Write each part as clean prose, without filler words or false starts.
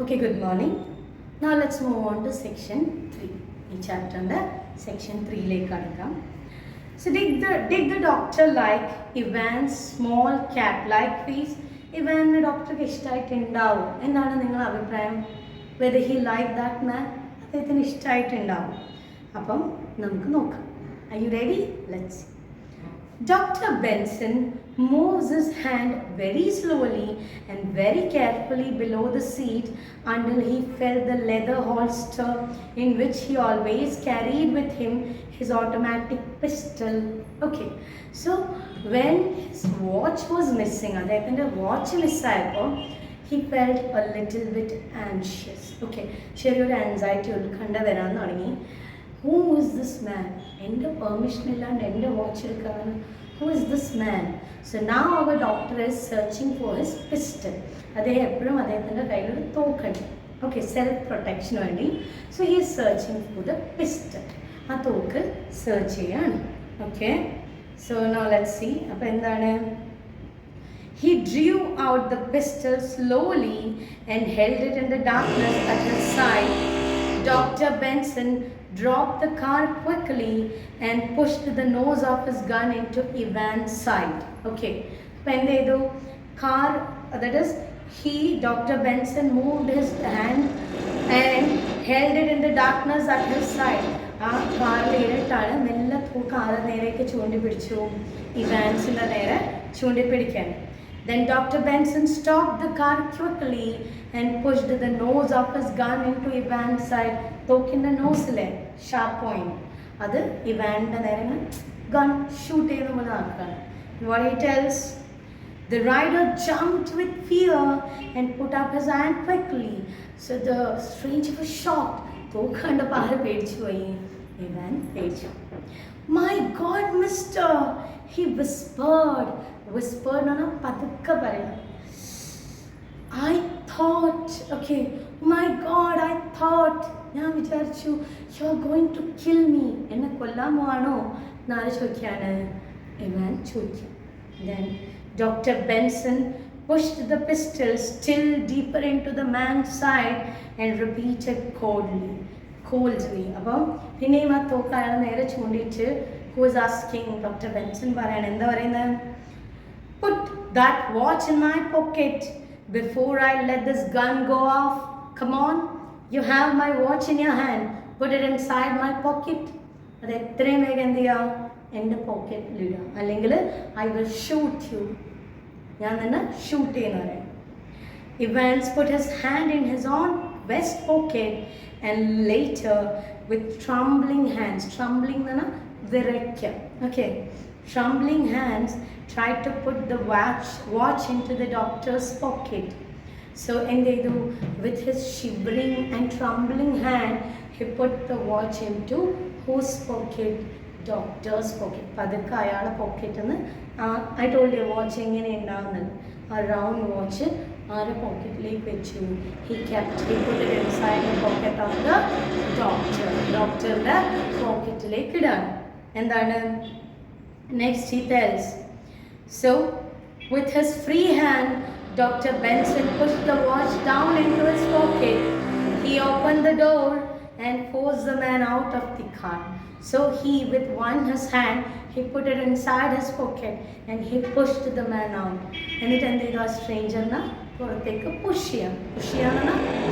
Okay, good morning. Now let's move on to section 3. In chapter under section 3 like kadakam. So did the doctor like Ivan's small cat-like face? Ivan doctor ke ishtayittundavu. Endana ningala abhiprayam? Whether he liked that man? Adethinu ishtayittundavu. Appam namukku nokkam. Are you ready? Let's see. Dr. Benson moves his hand very slowly and very carefully below the seat until he felt the leather holster in which he always carried with him his automatic pistol. Okay, so when his watch was missing, watch he felt a little bit anxious. Okay, ചെറിയൊരു anxiety ഉത്കണ്ഠ വരാൻ തുടങ്ങി. Who is this man? എൻ്റെ permission ഇല്ലാണ്ട് എൻ്റെ watch എടുക്കാൻ. Who is this man? So now our doctor is searching for his pistol. അദ്ദേഹം എപ്പോഴും അദ്ദേഹത്തിൻ്റെ കയ്യിലൊരു തോക്കുണ്ട്. Okay, സെൽഫ് പ്രൊട്ടക്ഷന് വേണ്ടി. So he is searching for the pistol. ആ തോക്ക് സെർച്ച് ചെയ്യാണ്. Okay, so now let's see. അപ്പോൾ എന്താണ്? He drew out the pistol slowly and held it in the darkness at his side. Dr. Benson dropped the car quickly and pushed the nose of his gun into Ivan's side. Okay, when they do car, that is, Dr. Benson moved his hand and held it in the darkness at his side. ആ കാറിലിട്ടാണ് മെല്ലെ car നേരേക്ക് ചൂണ്ടിപ്പിടിച്ചു, ഇവാൻസിൻ്റെ നേരെ ചൂണ്ടിപ്പിടിക്കാൻ. Then Dr. Benson stopped the car quickly and pushed the nose of his gun into Ivan's side. തോക്കിൻ്റെ നോസിലെ sharp point അത് ഇവാൻ്റെ നേരെ gun shoot ചെയ്യുന്ന പോലെ ആക്കുകയാണ്. What he tells, the rider jumped with fear and put up his hand quickly. So the stranger was shocked. തോക്ക് കണ്ടപ്പോൾ ആര് പേടിച്ചു പോയി? ഇവാൻ പേടിച്ചു. My God, mister, he whispered. Whispered ആണ് പതുക്കെ പറയാം. I thought, okay, my God, I thought, ഞാൻ വിചാരിച്ചു, you are going to kill me. എന്നെ കൊല്ലാൻ പോവാണോ എന്നാര് ചോദിക്കുകയാണ്? ഇവാൻ ചോദിക്കും. Then Dr. Benson pushed the pistol still deeper into the man's side and repeated coldly. അപ്പം പിന്നെയും ആ തോക്ക് അയാളെ നേരെ ചൂണ്ടിച്ച് who is asking Dr. Benson പറയാണ്, എന്താ പറയുന്നത്? Put that watch in my pocket before I let this gun go off. Come on, you have my watch in your hand. Put it inside my pocket. അത് എത്രയും വേഗം എന്ത് ചെയ്യാം? എൻ്റെ പോക്കറ്റിലിടുക, അല്ലെങ്കിൽ I will shoot you. ഞാൻ നിന്നെ shoot ചെയ്യുന്ന പറയാം. Evans put his hand in his own vest pocket and later with trembling hands, trembling എന്ന് പറഞ്ഞാൽ വിറയ്ക്കുക. Okay, trembling hands tried to put the watch into the doctor's pocket. So endedu with his shivering and trembling hand he put the watch into whose pocket? Doctor's pocket. പതുക്കെ അയാളുടെ പോക്കറ്റിൽ നിന്ന് I told you watch എങ്ങനെ ഉണ്ടാകുന്നത്, ആ round watch ആരുടെ പോക്കറ്റിലേക്ക് വെച്ചു. he put it inside the pocket of the doctor. ഡോക്ടറുടെ പോക്കറ്റിലേക്ക് ഇടാണ്. എന്താണ് next he tells, so with his free hand Dr. Benson pushed the watch down into his pocket. He opened the door and forced the man out of the car. So he with his hand he put it inside his pocket and he pushed the man out. എന്നിട്ട് എന്ത് ചെയ്തു? ആ സ്ട്രേഞ്ചറിനെ പുറത്തേക്ക് push ചെയ്യാൻ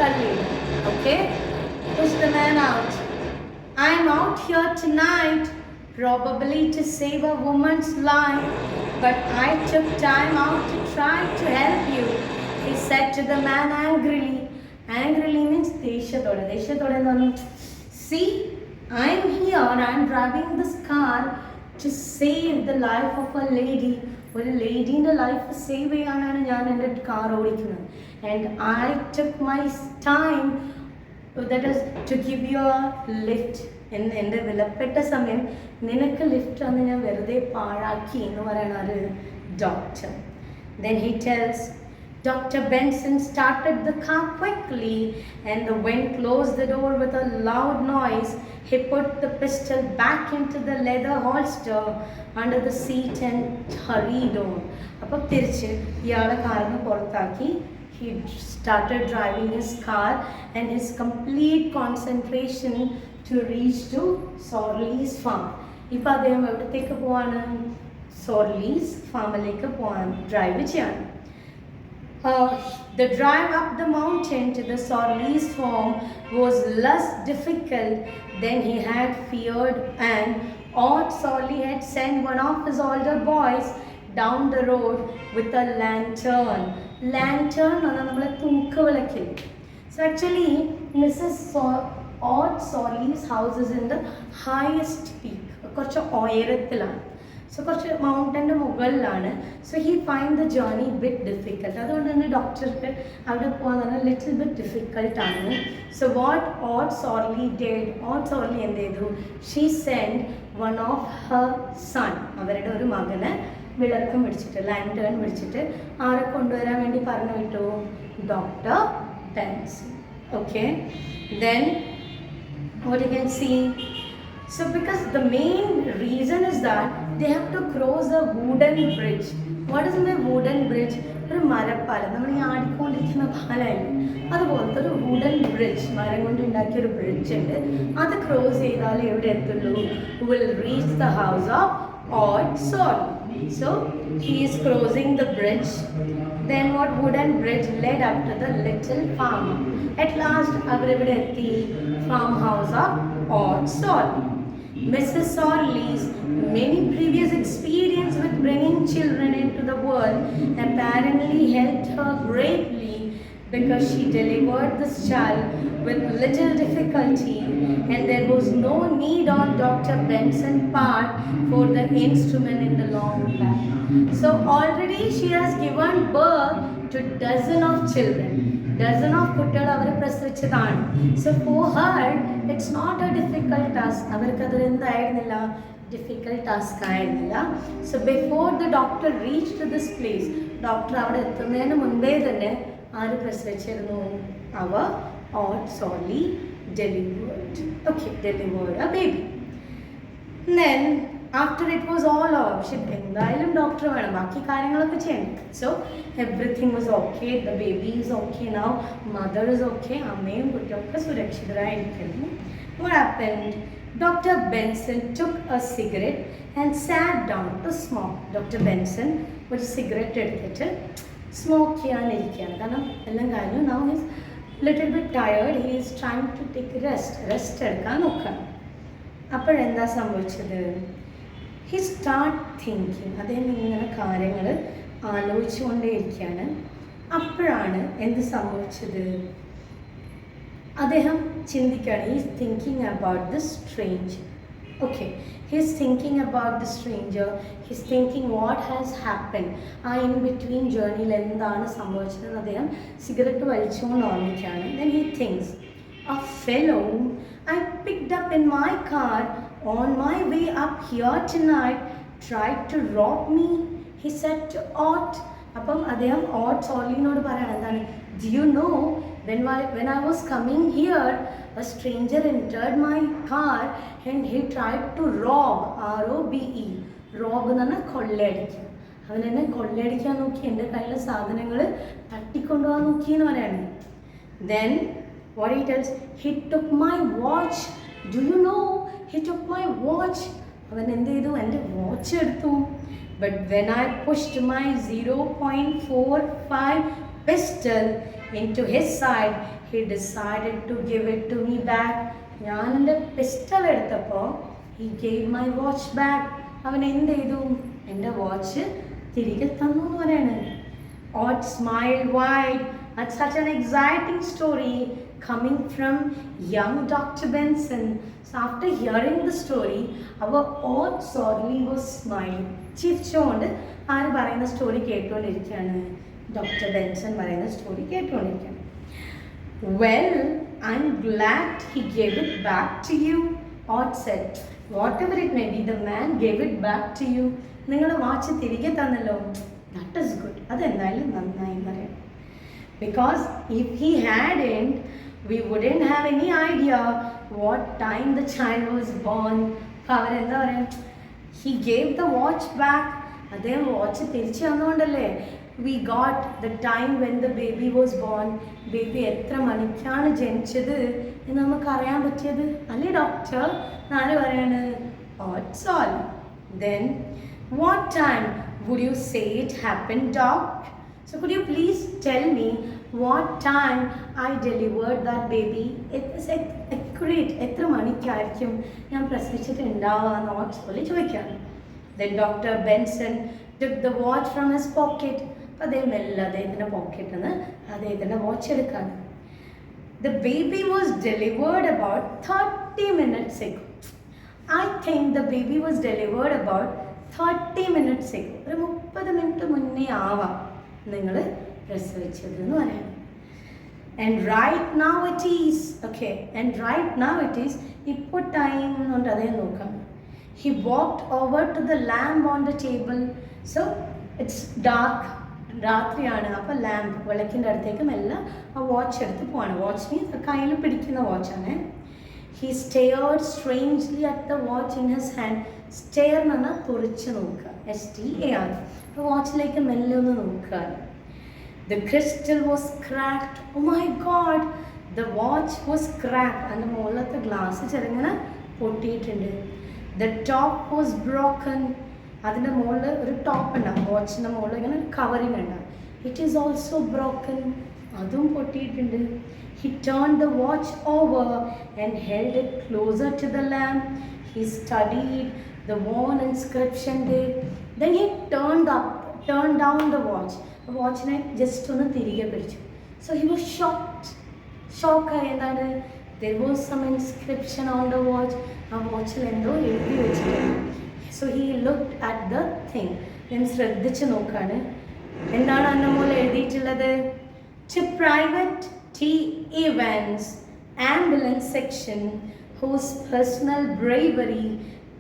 തള്ളിയിടുക. Okay, push the man out. I'm out here tonight probably to save a woman's life, but I took time out to try to help you, he said to the man angrily. Angrily means ദേഷ്യത്തോടെ എന്ന് പറഞ്ഞു. See, I'm here, I'm driving this car to save the life of a lady. ഒരു ലേഡീൻ്റെ life save ചെയ്യാനാണ് ഞാൻ എൻ്റെ car ഓടിക്കുന്നത്. And I took my time, that is to give you a lift. എൻ്റെ വിലപ്പെട്ട സമയം നിനക്ക് ലിഫ്റ്റ് അന്ന് ഞാൻ വെറുതെ പാഴാക്കി എന്ന് പറയണ ഒരു doctor. Then he tells, Dr. Benson started the car quickly and when closed the door with a loud noise, he put the pistol back into the leather holster under the seat and hurried on. അപ്പോൾ തിരിച്ച് ഇയാളെ കാറിന് പുറത്താക്കി he started driving his car and his complete concentration to reach to Sorley's farm. ഇപ്പോൾ അദ്ദേഹം എവിടത്തേക്ക് പോവാണ്? സോർലീസ് ഫാമിലേക്ക് പോകാൻ drive ചെയ്യാണ്. The drive up the mountain to the Sorley's farm was less difficult than he had feared, and Odd Sorley had sent one of his older boys down the road with a lantern. Lantern ആണ് നമ്മളെ തൂക്കുവിളക്കിൽ. So actually Mrs. Odd Sorley's house is in the highest peak. കുറച്ച് ഉയരത്തിലാണ്. So കുറച്ച് മൗണ്ടൻ്റെ മുകളിലാണ്. So he find the journey bit difficult. അതുകൊണ്ട് തന്നെ ഡോക്ടർക്ക് അവിടെ പോകാൻ പറഞ്ഞാൽ ലിറ്റിൽ ബിറ്റ് ഡിഫിക്കൽട്ടാണ്. So what Aud Sorley did, Aud Sorley എന്ത് ചെയ്തു? She send one of her son, അവരുടെ ഒരു മകനെ വിളക്കം പിടിച്ചിട്ട്, ലാൻറ്റേൺ പിടിച്ചിട്ട് ആരെ കൊണ്ടുവരാൻ വേണ്ടി പറഞ്ഞു വിട്ടു? Doctor Benson. Okay, then what you can see. So because the main reason is that they have to cross a wooden bridge. What is the wooden bridge? ഒരു മരപ്പാലം, നമ്മൾ ഈ ആടിക്കൊണ്ടിരിക്കുന്ന പാലമായിരുന്നു അതുപോലത്തെ ഒരു വുഡൻ ബ്രിഡ്ജ്, മരം കൊണ്ട് ഉണ്ടാക്കിയ ഒരു ബ്രിഡ്ജ് ഉണ്ട്. അത് ക്രോസ് ചെയ്താൽ എവിടെ എത്തുള്ളൂ? Will reach the house of Aud Sorley. So he is crossing the bridge. Then what wooden bridge led up to the little farm. At last അവരെവിടെ എത്തി? Farmhouse of Odd Sorley. Mrs. Sorley's many previous experience with bringing children into the world apparently helped her greatly, because she delivered this child with little difficulty, and there was no need on Dr. Benson's part for the instrument in the long back. So already she has given birth to dozen of children. Dozen of കുട്ടികൾ അവർ പ്രസവിച്ചതാണ്. So for her it's not a difficult task. അവർക്ക് അത് എന്തായിരുന്നില്ല? difficult task ആയിരുന്നില്ല. So before the doctor reached to this place, doctor അവിടെ എത്തുന്നതിന് മുൻപേ തന്നെ ആര് പ്രസവിച്ചിരുന്നു? അവർ Odd Sorley delivered a baby. Then after it was all over, she എന്തായാലും doctor വേണം, ബാക്കി കാര്യങ്ങളൊക്കെ ചെയ്യണം. So everything was okay, the baby is okay now, mother is okay, അമ്മയും കുട്ടിയൊക്കെ സുരക്ഷിതരായിരിക്കുന്നു. What happened? Dr. Benson took a cigarette and sat down to smoke. Dr. Benson ഒരു cigarette എടുത്തിട്ട് smoke ചെയ്യാനിരിക്കുകയാണ്. കാരണം എല്ലാം കഴിഞ്ഞു. Now he is little bit tired, he is trying to take rest എടുക്കാൻ നോക്കണം. അപ്പോഴെന്താ സംഭവിച്ചത്? He start thinking. അദ്ദേഹം ഇങ്ങനെ കാര്യങ്ങൾ ആലോചിച്ചുകൊണ്ടേയിരിക്കുകയാണ്. അപ്പോഴാണ് എന്ത് സംഭവിച്ചത്? അദ്ദേഹം ചിന്തിക്കുകയാണ്. He is thinking about the stranger. Okay, he is thinking about the stranger. He is thinking what has happen. ആ ഇൻ ബിറ്റ്വീൻ ജേർണിയിൽ എന്താണ് സംഭവിച്ചതെന്ന് അദ്ദേഹം സിഗരറ്റ് വലിച്ചുകൊണ്ട് ഓർമ്മിക്കുകയാണ്. Then he thinks, a fellow I picked up in my car on my way up here tonight tried to rob me, he said to Odd. അപ്പം അദ്ദേഹം odd സോർലിനോട് പറയാണ് എന്താണ്? Do you know when I was coming here a stranger entered my car and he tried to rob, R-O-B-E, rob എന്ന് പറഞ്ഞാൽ കൊള്ളയടിക്കുക. അവൻ എന്നെ കൊള്ളയടിക്കാൻ നോക്കി, എൻ്റെ കയ്യിലെ സാധനങ്ങൾ തട്ടിക്കൊണ്ടുപോകാൻ നോക്കി എന്ന് പറയാണ്. Then what he tells, he took my watch. Do you know, he took my watch. അവൻ എന്ത് ചെയ്തു? എൻ്റെ വാച്ച് എടുത്തു. But when I pushed my 0.45 pistol into his side, he decided to give it to me back. ഞാൻ എൻ്റെ pistol എടുത്തപ്പോൾ he gave my watch back. അവൻ എന്ത് ചെയ്തു? എൻ്റെ വാച്ച് തിരികെ തന്നു എന്ന് പറയാണ്. Odd smiled wide at such an exciting story coming from young Dr. Benson. So after hearing the story, our Odd Sorley was smiling. ചിരിച്ചുകൊണ്ട് ആര് പറയുന്ന സ്റ്റോറി കേട്ടുകൊണ്ടിരിക്കുകയാണ്? ഡോക്ടർ ബെൻസൺ പറയുന്ന story കേട്ടുകൊണ്ടിരിക്കുകയാണ്. Well, I'm glad he gave it back to you, Odd said. Whatever it may be, the man gave it back to you. നിങ്ങളുടെ watch തിരികെ തന്നല്ലോ. That is good. അതെന്തായാലും നന്നായി പറയാം. Because if he hadn't, we wouldn't have any idea what time the child was born. അപ്പോൾ അവരെന്താ പറയുക? He gave the watch back. അദ്ദേഹം വാച്ച് തിരിച്ചു തന്നുകൊണ്ടല്ലേ we got the time when the baby was born. Baby എത്ര മണിക്കാണ് ജനിച്ചത് എന്ന് നമുക്ക് അറിയാൻ പറ്റിയത് അല്ലേ ഡോക്ടർ? ആര് പറയാണ്? That's all. Then what time would you say it happened, doc? So could you please tell me what time I delivered that baby? It's accurate. എത്ര മണിക്കായിരിക്കും ഞാൻ പ്രസവിച്ചിട്ടുണ്ടാവുക പോലെ ചോദിക്കാം. Then Dr. Benson took the watch from his pocket. അപ്പോൾ അദ്ദേഹം മെല്ലെ അദ്ദേഹത്തിൻ്റെ പോക്കറ്റിൽ നിന്ന് അദ്ദേഹത്തിൻ്റെ watch എടുക്കാണ്. The baby was delivered about 30 minutes ago. I think the baby was delivered about 30 minutes ago. ഒരു 30 മിനിറ്റ് മുന്നേ ആവാം നിങ്ങൾ പ്രസവിച്ചത് എന്ന് പറയാം. And right now it is. Okay. And right now it is. ഇപ്പോൾ ടൈം കൊണ്ട് അദ്ദേഹം നോക്കാം. He walked over to the lamp on the table. So it's dark. രാത്രിയാണ്. അപ്പോൾ ലാമ്പ് വിളക്കിൻ്റെ അടുത്തേക്ക് മെല്ലെ ആ വാച്ച് എടുത്ത് പോവാണ്. വാച്ച് മീൻസ് കയ്യിൽ പിടിക്കുന്ന വാച്ചാണ്. He stared strangely at the watch in his hand. Stare എന്ന് പറഞ്ഞാൽ തുറിച്ച് നോക്കുക. STAR. അപ്പോൾ വാച്ചിലേക്ക് മെല്ലെ ഒന്ന് നോക്കുക. The crystal was cracked. Oh my God! The watch was cracked. അതിൻ്റെ മുകളിലത്തെ ഗ്ലാസ് ചെറുങ്ങനെ പൊട്ടിയിട്ടുണ്ട്. The top was broken. അതിൻ്റെ മുകളിൽ ഒരു ടോപ്പ് ഉണ്ടാവും. വാച്ചിൻ്റെ മുകളിൽ ഇങ്ങനെ കവറിങ് ഉണ്ടാവും. It is also broken. അതും പൊട്ടിയിട്ടുണ്ട്. He turned the watch over and held it closer to the lamp. He studied the worn inscription there. Then he turned down the watch. വാച്ചിനെ ജസ്റ്റ് ഒന്ന് തിരികെ പിടിച്ചു. So he was shocked. ഷോക്കായി. എന്താണ്? There was some inscription on the watch. ആ വാച്ചിൽ എന്തോ എഴുതി വെച്ചിട്ടുണ്ട്. So he looked at the thing. ഞാൻ ശ്രദ്ധിച്ച് നോക്കാണ്. എന്താണ് അതിൻ്റെ മുകളിൽ എഴുതിയിട്ടുള്ളത്? To Private T. Evans, ambulance section, whose personal bravery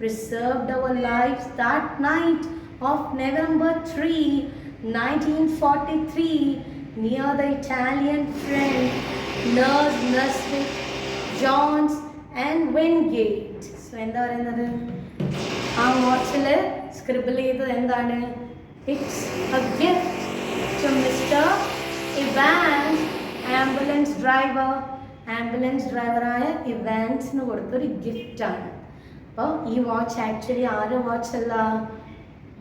preserved our lives that night of November 3, 1943, near the Italian French nurse Nesbitt, Johns and Wingate. So എന്താ പറയുന്നത്? ആ വാച്ചിൽ സ്ക്രിബിൾ ചെയ്തത് എന്താണ്? It's a gift to mister Evans, ambulance ഡ്രൈവറായ ഇവാൻസിന് കൊടുത്തൊരു ഗിഫ്റ്റാണ്. അപ്പോൾ ഈ വാച്ച് ആക്ച്വലി ആരുടെ വാച്ചല്ല?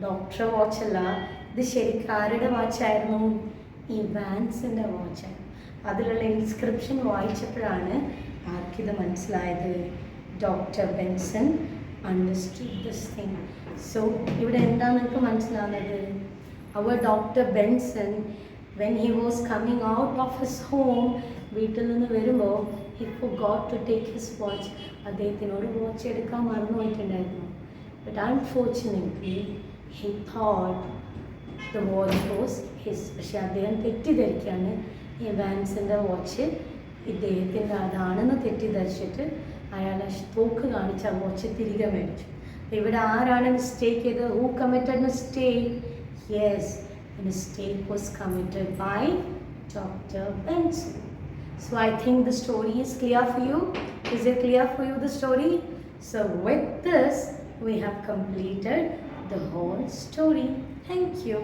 ഡോക്ടർ വാച്ചല്ല. ഇത് ശരിക്കും ആരുടെ വാച്ചായിരുന്നു? ഇവാൻസിൻ്റെ വാച്ചാണ്. അതിലുള്ള ഇൻസ്ക്രിപ്ഷൻ വായിച്ചപ്പോഴാണ് ആർക്കിത് മനസ്സിലായത്? Doctor Benson understood this thing. So ഇവിടെ എന്താണ് നിങ്ങൾക്ക് മനസ്സിലാവുന്നത്? Our Dr. Benson, when he was coming out of his home, വീട്ടിൽ നിന്ന് വരുമ്പോൾ he forgot to take his watch. അദ്ദേഹത്തിനോട് വാച്ച് എടുക്കാൻ മറന്നു പോയിട്ടുണ്ടായിരുന്നു. But unfortunately he thought the watch was his. പക്ഷെ അദ്ദേഹം തെറ്റിദ്ധരിക്കുകയാണ്. ഇവാൻസിൻ്റെ വാച്ച് ഇദ്ദേഹത്തിൻ്റെ അതാണെന്ന് തെറ്റിദ്ധരിച്ചിട്ട് അയാൾ തോക്ക് കാണിച്ച് ആ വാച്ച് തിരികെ മേടിച്ചു. ഇവിടെ ആരാണ് മിസ്റ്റേക്ക് ചെയ്തത്? Who committed mistake? Yes, mistake was committed by doctor Benson. So I think the story is clear for you. Is it clear for you, the story? So with this we have completed the whole story. Thank you.